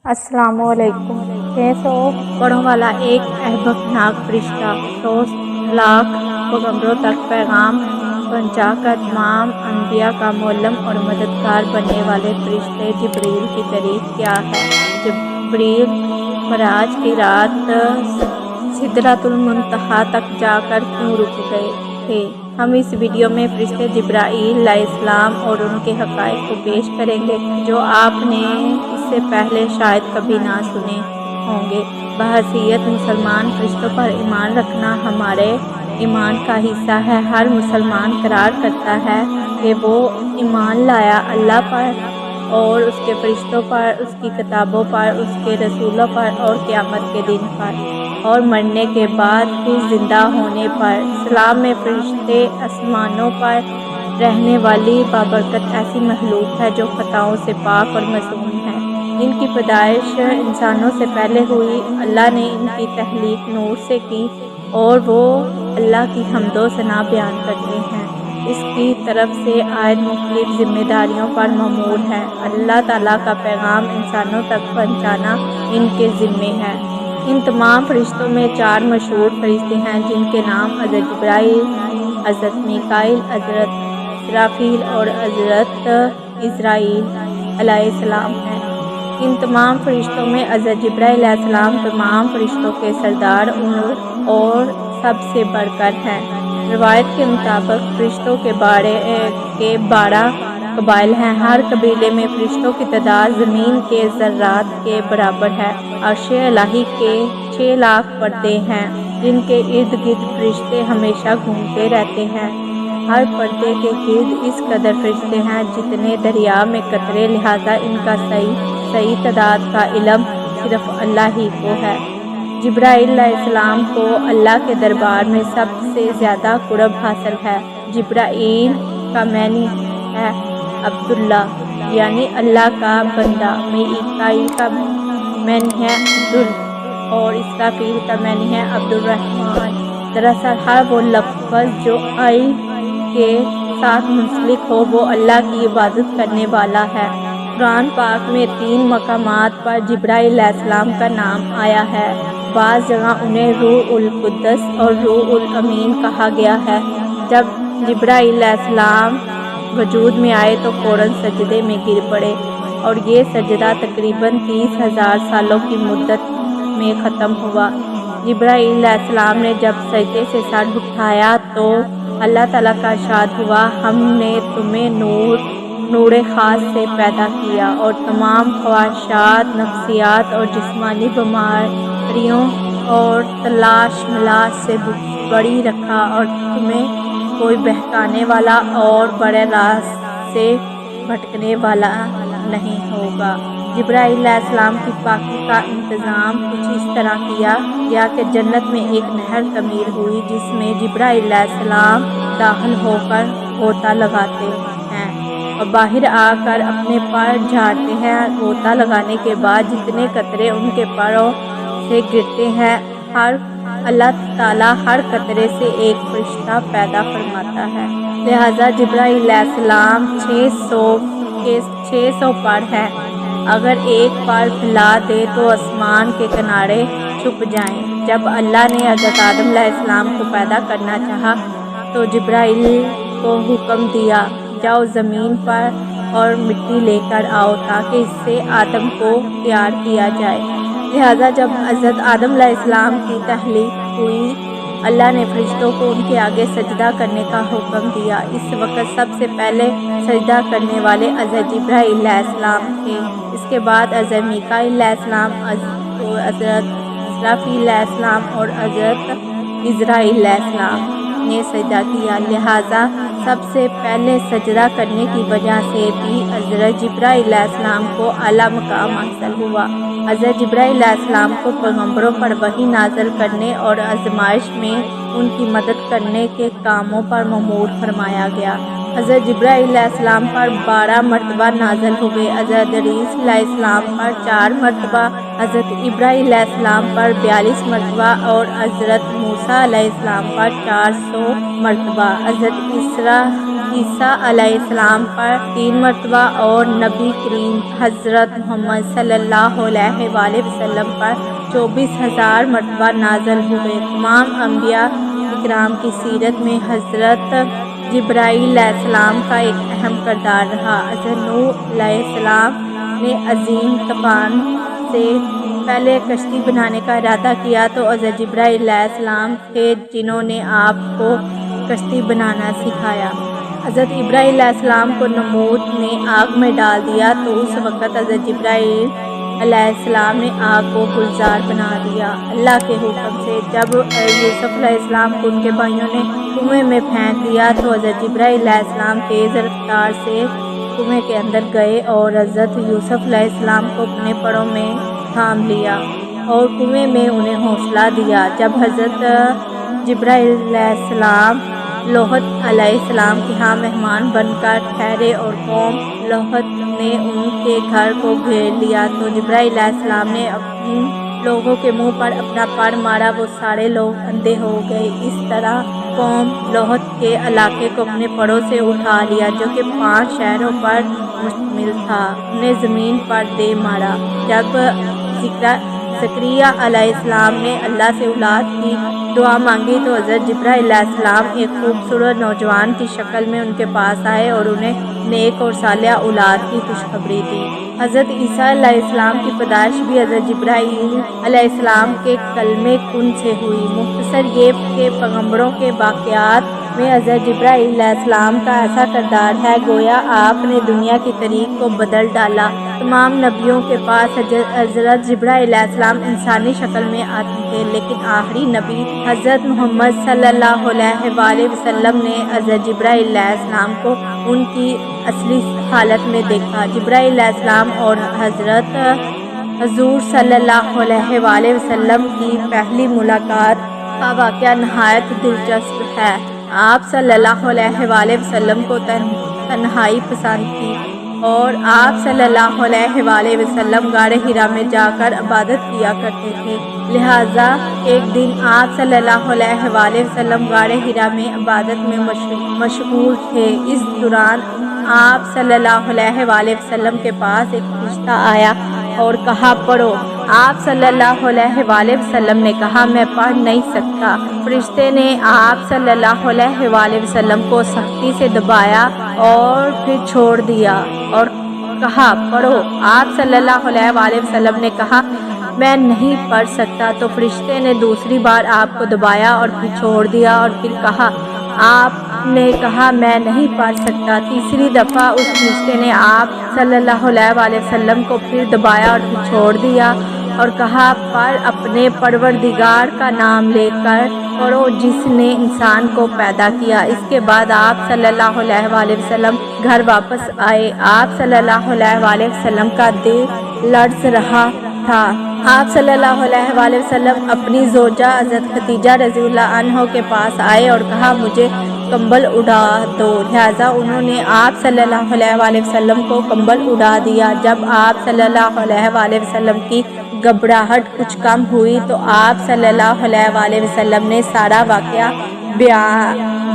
السلام علیکم۔ 600 پڑوں والا ایک احبابناک فرشتہ 100 لاکھ پیغمبروں تک پیغام پہنچا کر تمام انبیاء کا معلم اور مددگار بننے والے فرشتے جبریل کی تعریف کیا ہے۔ جبریل معراج کی رات سدرۃ المنتہا تک جا کر کیوں رک گئے تھے؟ ہم اس ویڈیو میں فرشتے جبرائیل علیہ السلام اور ان کے حقائق کو پیش کریں گے جو آپ نے اس سے پہلے شاید کبھی نہ سنے ہوں گے۔ بحیثیت مسلمان فرشتوں پر ایمان رکھنا ہمارے ایمان کا حصہ ہے۔ ہر مسلمان قرار کرتا ہے کہ وہ ایمان لایا اللہ پر اور اس کے فرشتوں پر، اس کی کتابوں پر، اس کے رسولوں پر اور قیامت کے دن پر اور مرنے کے بعد پھر زندہ ہونے پر۔ اسلام میں فرشتے آسمانوں پر رہنے والی بابرکت ایسی مخلوق ہے جو خطاؤں سے پاک اور معصوم ہے۔ ان کی پیدائش انسانوں سے پہلے ہوئی۔ اللہ نے ان کی تخلیق نور سے کی اور وہ اللہ کی حمد و ثنا بیان کرتے ہیں۔ اس کی طرف سے عائد مختلف ذمہ داریوں پر مامور ہے۔ اللہ تعالیٰ کا پیغام انسانوں تک پہنچانا ان کے ذمے ہے۔ ان تمام فرشتوں میں 4 مشہور فرشتے ہیں جن کے نام حضرت جبرائیل، حضرت میکائیل، حضرت اسرافیل اور حضرت عزرائیل علیہ السلام ہیں۔ ان تمام فرشتوں میں حضرت جبرائیل علیہ السلام تمام فرشتوں کے سردار اور سب سے بڑھ کر ہیں۔ روایت کے مطابق فرشتوں کے 12 قبائل ہیں۔ ہر قبیلے میں فرشتوں کی تعداد زمین کے ذرات کے برابر ہے۔ عرش الہی کے 6 لاکھ پردے ہیں جن کے ارد گرد فرشتے ہمیشہ گھومتے رہتے ہیں۔ ہر پردے کے گرد اس قدر فرشتے ہیں جتنے دریا میں قطرے، لہذا ان کا صحیح تعداد کا علم صرف اللہ ہی کو ہے۔ جبرائیل علیہ السلام کو اللہ کے دربار میں سب سے زیادہ قرب حاصل ہے۔ جبرائیل کا معنی ہے عبداللہ یعنی اللہ کا بندہ، میکائیل کا معنی ہے عبد اور اسرافیل کا معنی ہے عبد الرحمن۔ دراصل ہر وہ لفظ جو آئی کے ساتھ منسلک ہو وہ اللہ کی عبادت کرنے والا ہے۔ قرآن پاک میں 3 مقامات پر جبرائیل علیہ السلام کا نام آیا ہے۔ بعض جگہ انہیں روح القدس اور روح الامین کہا گیا ہے۔ جب جبرائیل علیہ السلام وجود میں آئے تو فوراً سجدے میں گر پڑے اور یہ سجدہ تقریباً 30,000 سالوں کی مدت میں ختم ہوا۔ جبرائیل علیہ السلام نے جب سجدے سے سر اٹھایا تو اللہ تعالیٰ کا ارشاد ہوا، ہم نے تمہیں نور خاص سے پیدا کیا اور تمام خواہشات، نفسیات اور جسمانی بیماریوں اور تلاش ملاش سے بری رکھا اور تمہیں کوئی بہکانے والا اور بڑے راست سے بھٹکنے والا نہیں ہوگا۔ جبرائیل علیہ السلام کی پاکی کا انتظام کچھ اس طرح کیا گیا کہ جنت میں ایک نہر تعمیر ہوئی جس میں جبرائیل علیہ السلام داخل ہو کر غوطہ لگاتے ہیں اور باہر آ کر اپنے پر جھاڑتے ہیں۔ غوطہ لگانے کے بعد جتنے قطرے ان کے پروں سے گرتے ہیں اللہ تعالیٰ ہر قطرے سے ایک فرشتہ پیدا فرماتا ہے۔ لہٰذا جبرائیل علیہ السلام 600 پر ہے۔ اگر ایک پر پھیلا دے تو آسمان کے کنارے چھپ جائیں۔ جب اللہ نے حضرت آدم علیہ السلام کو پیدا کرنا چاہا تو جبرائیل کو حکم دیا، جاؤ زمین پر اور مٹی لے کر آؤ تاکہ اس سے آدم کو تیار کیا جائے۔ لہٰذا جب حضرت آدم علیہ السلام کی تخلیق ہوئی اللہ نے فرشتوں کو ان کے آگے سجدہ کرنے کا حکم دیا۔ اس وقت سب سے پہلے سجدہ کرنے والے حضرت جبرائیل علیہ السلام تھے۔ اس کے بعد حضرت میکائیل علیہ السلام، حضرت اسرافیل علیہ السلام اور حضرت عزرائیل علیہ السلام نے سجدہ کیا۔ لہٰذا سب سے پہلے سجدہ کرنے کی وجہ سے بھی حضرت جبرائیل علیہ السلام کو اعلیٰ مقام حاصل ہوا۔ حضرت جبرائیل علیہ السلام کو پیغمبروں پر وحی نازل کرنے اور آزمائش میں ان کی مدد کرنے کے کاموں پر مامور فرمایا گیا۔ حضرت جبرائیل علیہ السلام پر 12 مرتبہ نازل ہوئے، حضرت عیسیٰ علیہ السلام پر 4 مرتبہ، حضرت ابراہیم علیہ السلام پر 42 مرتبہ اور حضرت موسیٰ علیہ السلام پر 400 مرتبہ۔ حضرت عیسیٰ علیہ السلام پر 3 مرتبہ اور نبی کریم حضرت محمد صلی اللہ علیہ وآلہ وسلم پر 24,000 مرتبہ نازل ہوئے۔ تمام انبیاء اکرام کی سیرت میں حضرت جبرائیل علیہ السلام کا ایک اہم کردار رہا۔ حضرت نوح علیہ السلام نے عظیم طوفان سے پہلے کشتی بنانے کا ارادہ کیا تو حضرت جبرائیل علیہ السلام تھے جنہوں نے آپ کو کشتی بنانا سکھایا۔ حضرت ابراہیم علیہ السلام کو نمرود نے آگ میں ڈال دیا تو اس وقت حضرت جبرائیل علیہ السلام نے آگ کو گلزار بنا دیا اللہ کے حکم سے۔ جب یوسف علیہ السلام کو ان کے بھائیوں نے کنویں میں پھینک دیا تو حضرت جبرائیل علیہ السلام تیز رفتار سے کنویں کے اندر گئے اور حضرت یوسف علیہ السلام کو اپنے پروں میں تھام لیا اور کنویں میں انہیں حوصلہ دیا۔ جب حضرت جبرائیل علیہ السلام لوط علیہ السلام کے ہاں مہمان بن کر ٹھہرے اور قوم لوط نے ان کے گھر کو گھیر لیا تو جبرائیل علیہ السلام نے اپنے لوگوں کے منہ پر اپنا پر مارا، وہ سارے لوگ اندھے ہو گئے۔ اس طرح قوم لوط کے علاقے کو اپنے پروں سے اٹھا لیا جو کہ 5 شہروں پر مشتمل تھا، انہیں زمین پر دے مارا۔ جب زکریا علیہ السلام نے اللہ سے اولاد کی دعا مانگی تو حضرت جبرائیل علیہ السلام ایک خوبصورت نوجوان کی شکل میں ان کے پاس آئے اور انہیں نیک اور صالحہ اولاد کی خوشخبری دی۔ حضرت عیسیٰ علیہ السلام کی پیدائش بھی حضرت جبرائیل علیہ السلام کے کلمہ کن سے ہوئی۔ مختصر یہ کہ پیغمبروں کے واقعات میں حضرت جبرائیل علیہ السلام کا ایسا کردار ہے گویا آپ نے دنیا کی تاریخ کو بدل ڈالا۔ تمام نبیوں کے پاس حضرت جبرائیل علیہ السلام انسانی شکل میں آتے تھے، لیکن آخری نبی حضرت محمد صلی اللہ علیہ وآلہ وسلم نے حضرت جبرائیل علیہ السلام کو ان کی اصلی حالت میں دیکھا۔ جبرائیل علیہ السلام اور حضرت حضور صلی اللہ علیہ وآلہ وسلم کی پہلی ملاقات کا واقعہ نہایت دلچسپ ہے۔ آپ صلی اللہ علیہ وآلہ وسلم کو تنہائی پسند تھی اور آپ صلی اللہ علیہ وآلہ وسلم غار حرا میں جا کر عبادت کیا کرتے تھے، لہٰذا ایک دن آپ صلی اللہ علیہ وآلہ وسلم غار حرا میں عبادت میں مشغول تھے۔ اس دوران آپ صلی اللہ علیہ وآلہ وسلم کے پاس ایک فرشتہ آیا اور کہا پڑھو۔ آپ صلی اللہ علیہ وآلہ وسلم نے کہا میں پڑھ نہیں سکتا۔ فرشتے نے آپ صلی اللہ علیہ وآلہ وسلم کو سختی سے دبایا اور پھر چھوڑ دیا اور کہا پڑھو۔ آپ صلی اللہ علیہ وآلہ وسلم نے کہا میں نہیں پڑھ سکتا، تو فرشتے نے دوسری بار آپ کو دبایا اور پھر چھوڑ دیا اور پھر کہا آپ نے کہا میں نہیں پڑھ سکتا۔ تیسری دفعہ اس فرشتے نے آپ صلی اللہ علیہ وآلہ وسلم کو پھر دبایا اور پھر چھوڑ دیا اور کہا پر اپنے پروردگار کا نام لے کر پڑھو جس نے انسان کو پیدا کیا۔ اس کے بعد آپ صلی اللہ علیہ وآلہ وسلم گھر واپس آئے۔ آپ صلی اللہ علیہ وآلہ وسلم کا دل لرز رہا تھا۔ آپ صلی اللہ علیہ وآلہ وسلم اپنی زوجہ حضرت خدیجہ رضی اللہ عنہا کے پاس آئے اور کہا مجھے کمبل اڑا دو، لہٰذا انہوں نے آپ صلی اللہ علیہ وآلہ وسلم کو کمبل اڑا دیا۔ جب آپ صلی اللہ علیہ وآلہ وسلم کی گھبراہٹ کچھ کم ہوئی تو آپ صلی اللہ علیہ وآلہ وسلم نے سارا واقعہ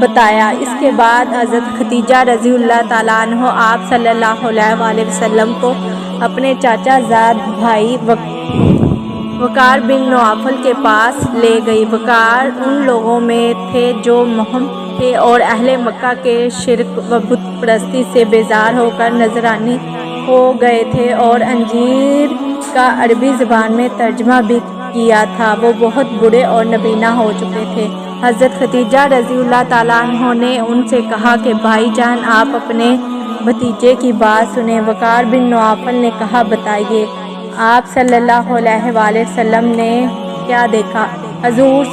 بتایا۔ اس کے بعد حضرت خدیجہ رضی اللہ تعالیٰ عنہ آپ صلی اللہ علیہ وآلہ وسلم کو اپنے چاچا زاد بھائی وقار بن نوفل کے پاس لے گئی۔ وقار ان لوگوں میں تھے جو مہم تھے اور اہل مکہ کے شرک و بت پرستی سے بیزار ہو کر نصرانی ہو گئے تھے اور انجیل کا عربی زبان میں ترجمہ بھی کیا تھا، وہ بہت بوڑھے اور نابینا ہو چکے تھے۔ حضرت خدیجہ رضی اللہ تعالیٰ عنہ نے ان سے کہا کہ بھائی جان آپ اپنے بھتیجے کی بات سنیں۔ وقار بن نوفل نے کہا بتائیے۔ آپ صلی اللہ علیہ وآلہ وسلم نے کیا دیکھا؟ حضور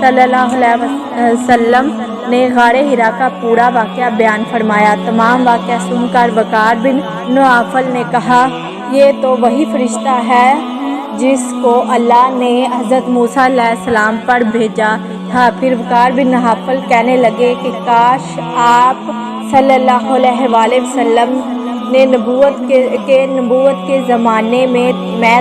صلی اللہ علیہ وسلم نے غار حرا کا پورا واقعہ بیان فرمایا۔ تمام واقعہ سن کر وقار بن نوفل نے کہا یہ تو وہی فرشتہ ہے جس کو اللہ نے حضرت موسیٰ علیہ السلام پر بھیجا تھا۔ پھر وقار بن نوفل کہنے لگے کہ کاش آپ صلی اللہ علیہ وآلہ وسلم نے نبوت کے زمانے میں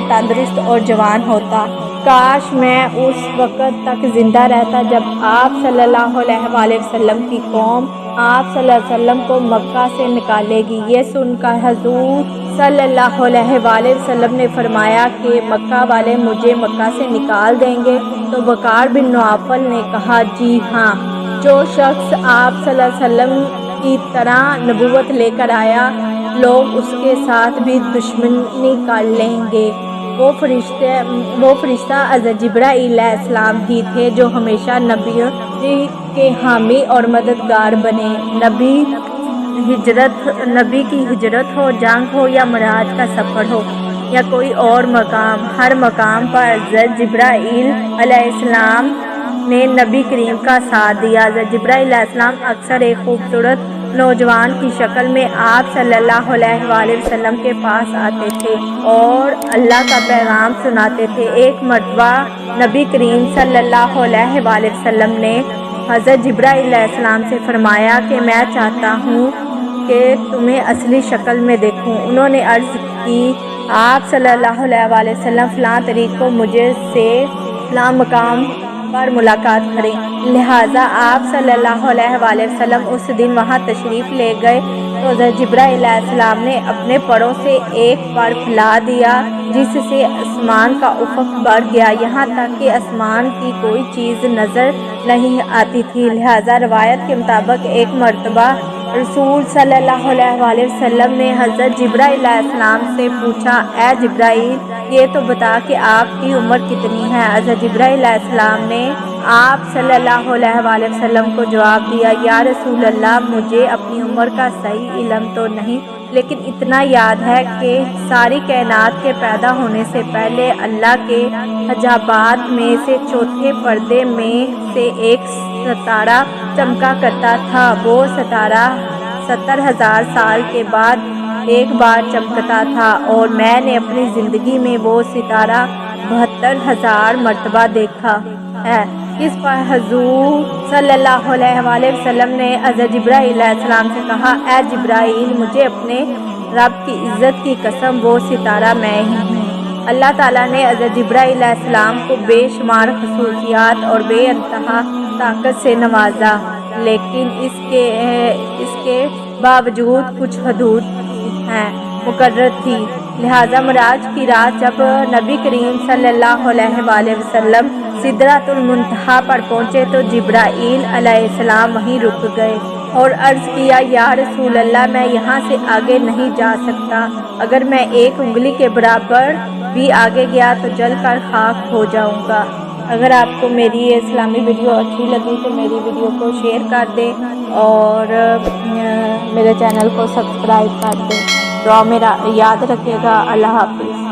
تندرست اور جوان ہوتا۔ کاش میں اس وقت تک زندہ رہتا جب آپ صلی اللہ علیہ وآلہ وسلم کی قوم آپ صلی اللہ علیہ وسلم کو مکہ سے نکالے گی۔ یہ سن کر حضور صلی اللہ علیہ وآلہ وسلم نے فرمایا کہ مکہ والے مجھے مکہ سے نکال دیں گے؟ تو وقار بن نوفل نے کہا جی ہاں، جو شخص آپ صلی اللہ علیہ وسلم کی طرح نبوت لے کر آیا، لوگ اس کے ساتھ بھی دشمنی کر لیں گے۔ وہ فرشتہ حضرت جبرائیل علیہ السلام ہی تھے جو ہمیشہ نبیوں کے حامی اور مددگار بنے۔ نبی کی ہجرت ہو، جنگ ہو یا معراج کا سفر ہو یا کوئی اور مقام، ہر مقام پر حضرت جبرائیل علیہ السلام نے نبی کریم کا ساتھ دیا۔ حضرت جبرائیل علیہ السلام اکثر ایک خوبصورت نوجوان کی شکل میں آپ صلی اللہ علیہ وآلہ وسلم کے پاس آتے تھے اور اللہ کا پیغام سناتے تھے۔ ایک مرتبہ نبی کریم صلی اللہ علیہ وآلہ وسلم نے حضرت جبرائیل علیہ السلام سے فرمایا کہ میں چاہتا ہوں کہ تمہیں اصلی شکل میں دیکھوں۔ انہوں نے عرض کی آپ صلی اللہ علیہ وآلہ وسلم فلاں تاریخ کو مجھے سے فلاں مقام پر ملاقات کریں۔ لہٰذا آپ صلی اللہ علیہ وآلہ وسلم اس دن وہاں تشریف لے گئے تو حضرت جبرائیل علیہ السلام نے اپنے پروں سے ایک پر پھیلا دیا جس سے آسمان کا افق بڑھ گیا، یہاں تک کہ آسمان کی کوئی چیز نظر نہیں آتی تھی۔ لہٰذا روایت کے مطابق ایک مرتبہ رسول صلی اللہ علیہ وآلہ وسلم نے حضرت جبرائیل علیہ السلام سے پوچھا اے جبرائیل، یہ تو بتا کہ آپ کی عمر کتنی ہے؟ حضرت جبرائیل علیہ السلام نے آپ صلی اللہ علیہ وآلہ وسلم کو جواب دیا یا رسول اللہ، مجھے اپنی عمر کا صحیح علم تو نہیں، لیکن اتنا یاد ہے کہ ساری کائنات کے پیدا ہونے سے پہلے اللہ کے حجابات میں سے چوتھے پردے میں سے ایک ستارہ چمکا کرتا تھا۔ وہ ستارہ 70,000 سال کے بعد ایک بار چمکتا تھا اور میں نے اپنی زندگی میں وہ ستارہ 72,000 مرتبہ دیکھا ہے۔ اس پر حضور صلی اللہ علیہ وآلہ وسلم نے حضرت جبرائیل علیہ السلام سے کہا اے جبرائیل، مجھے اپنے رب کی عزت کی قسم، وہ ستارہ میں ہی ہوں۔ اللہ تعالیٰ نے حضرت جبرائیل علیہ السلام کو بے شمار خصوصیات اور بے انتہا طاقت سے نوازا، لیکن اس کے باوجود کچھ حدود مقرر تھی۔ لہٰذا معراج کی رات جب نبی کریم صلی اللہ علیہ وآلہ وسلم سدرۃ المنتہا پر پہنچے تو جبرائیل علیہ السلام وہیں رک گئے اور عرض کیا یا رسول اللہ، میں یہاں سے آگے نہیں جا سکتا، اگر میں ایک انگلی کے برابر بھی آگے گیا تو جل کر خاک ہو جاؤں گا۔ اگر آپ کو میری یہ اسلامی ویڈیو اچھی لگی تو میری ویڈیو کو شیئر کر دیں اور میرے چینل کو سبسکرائب کر دیں۔ دعا میں یاد رکھیے گا۔ اللہ حافظ۔